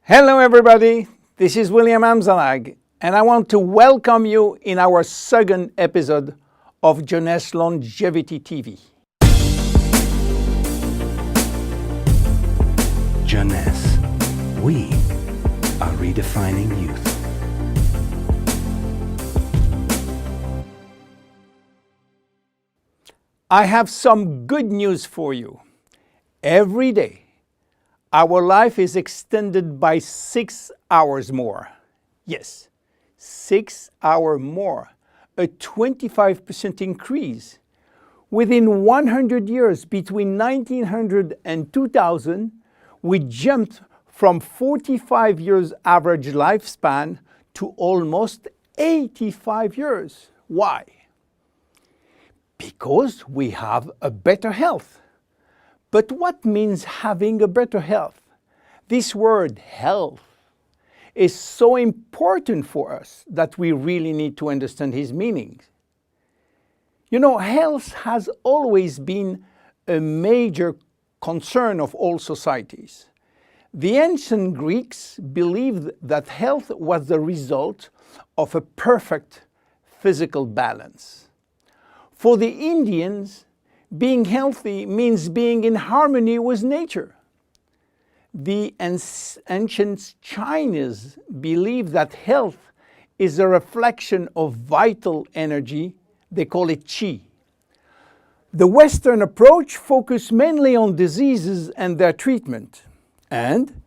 Hello everybody, this is William Amzalag, and I want to welcome you in our second episode of Jeunesse Longevity TV. Jeunesse, we are redefining youth. I have some good news for you. Every day, our life is extended by 6 hours more. Yes, 6 hours more, a 25% increase. Within 100 years, between 1900 and 2000, we jumped from 45 years average lifespan to almost 85 years. Why? Because we have a better health. But what means having a better health? This word health is so important for us that we really need to understand his meaning. You know, health has always been a major concern of all societies. The ancient Greeks believed that health was the result of a perfect physical balance. For the Indians, being healthy means being in harmony with nature. The ancient Chinese believe that health is a reflection of vital energy. They call it qi. The Western approach focuses mainly on diseases and their treatment. And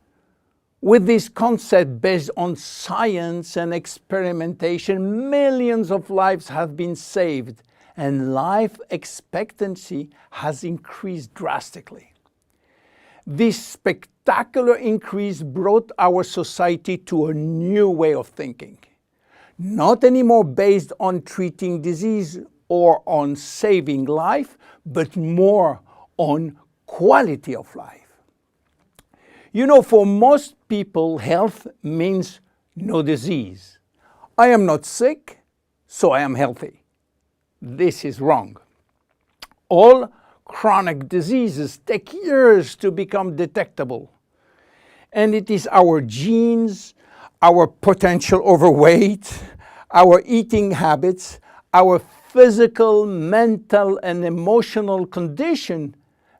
with this concept based on science and experimentation, millions of lives have been saved and life expectancy has increased drastically. This spectacular increase brought our society to a new way of thinking, not anymore based on treating disease or on saving life, but more on quality of life. You know, for most people, health means no disease. I am not sick, so I am healthy. This is wrong. All chronic diseases take years to become detectable. And it is our genes, our potential overweight, our eating habits, our physical, mental, and emotional condition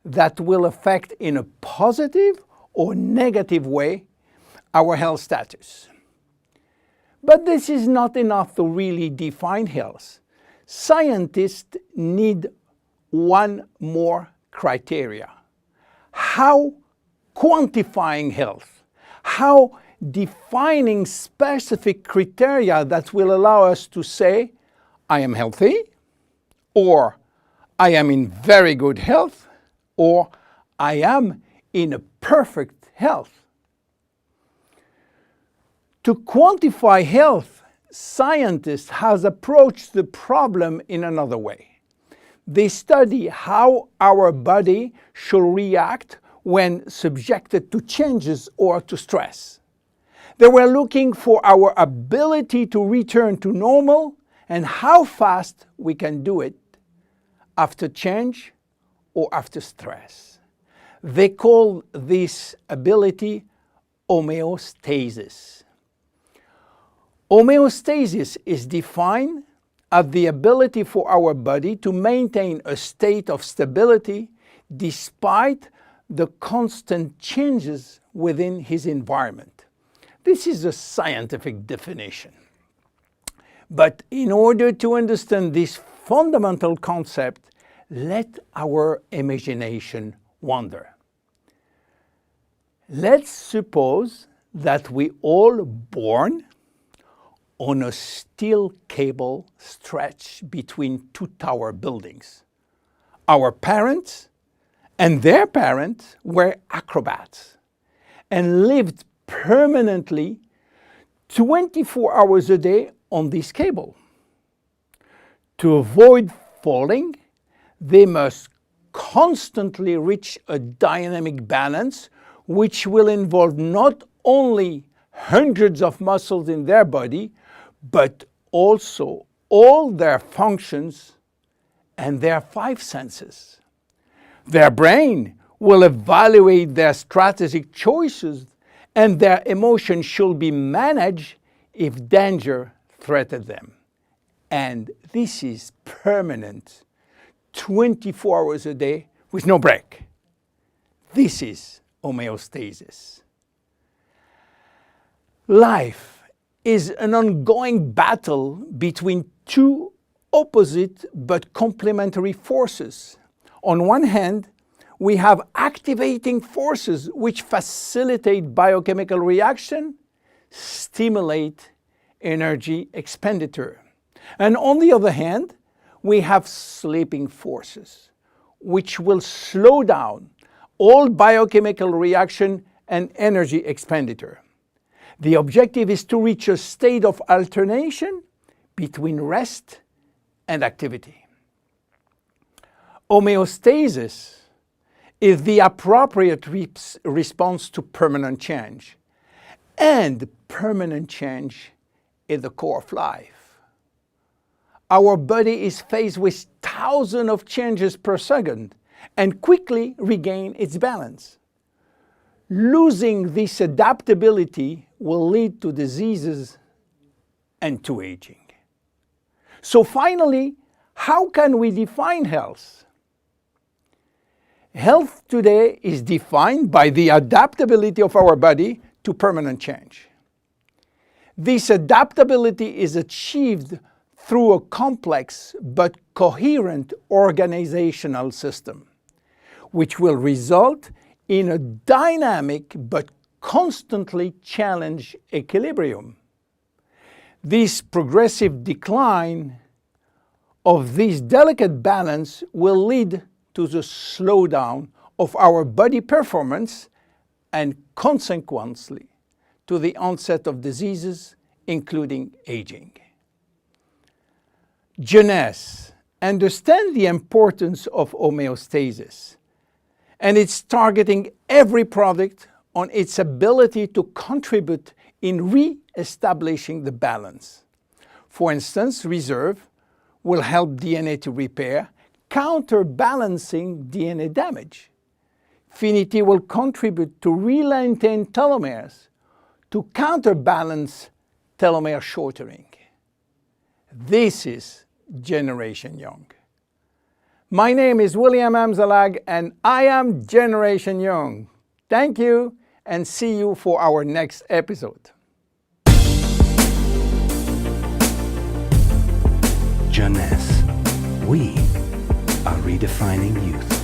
that will affect in a positive or negative way our health status. But this is not enough to really define health. Scientists need one more criteria. How quantifying health, how defining specific criteria that will allow us to say, I am healthy, or I am in very good health, or I am in a perfect health. To quantify health, scientists have approached the problem in another way. They study how our body should react when subjected to changes or to stress. They were looking for our ability to return to normal and how fast we can do it after change or after stress. They call this ability homeostasis. Homeostasis is defined as the ability for our body to maintain a state of stability despite the constant changes within his environment. This is a scientific definition. But in order to understand this fundamental concept, let our imagination wander. Let's suppose that we all born on a steel cable stretched between two tower buildings. Our parents and their parents were acrobats and lived permanently 24 hours a day on this cable. To avoid falling, they must constantly reach a dynamic balance, which will involve not only hundreds of muscles in their body, but also all their functions and their 5 senses. Their brain will evaluate their strategic choices and their emotions should be managed if danger threatens them. And this is permanent, 24 hours a day with no break. This is homeostasis. Life is an ongoing battle between two opposite but complementary forces. On one hand, we have activating forces which facilitate biochemical reaction, stimulate energy expenditure. And on the other hand, we have sleeping forces which will slow down all biochemical reaction and energy expenditure. The objective is to reach a state of alternation between rest and activity. Homeostasis is the appropriate response to permanent change. And permanent change is the core of life. Our body is faced with thousands of changes per second and quickly regain its balance. Losing this adaptability will lead to diseases and to aging. So finally, how can we define health? Health today is defined by the adaptability of our body to permanent change. This adaptability is achieved through a complex but coherent organizational system, which will result in a dynamic but constantly challenged equilibrium. This progressive decline of this delicate balance will lead to the slowdown of our body performance and consequently to the onset of diseases, including aging. Jeunesse understands the importance of homeostasis, and it's targeting every product on its ability to contribute in re-establishing the balance. For instance, Reserve will help DNA to repair, counterbalancing DNA damage. Finity will contribute to re-lengthen telomeres to counterbalance telomere shortening. This is Generation Young. My name is William Amzalag and I am Generation Young. Thank you and see you for our next episode. Jeunesse. We are redefining youth.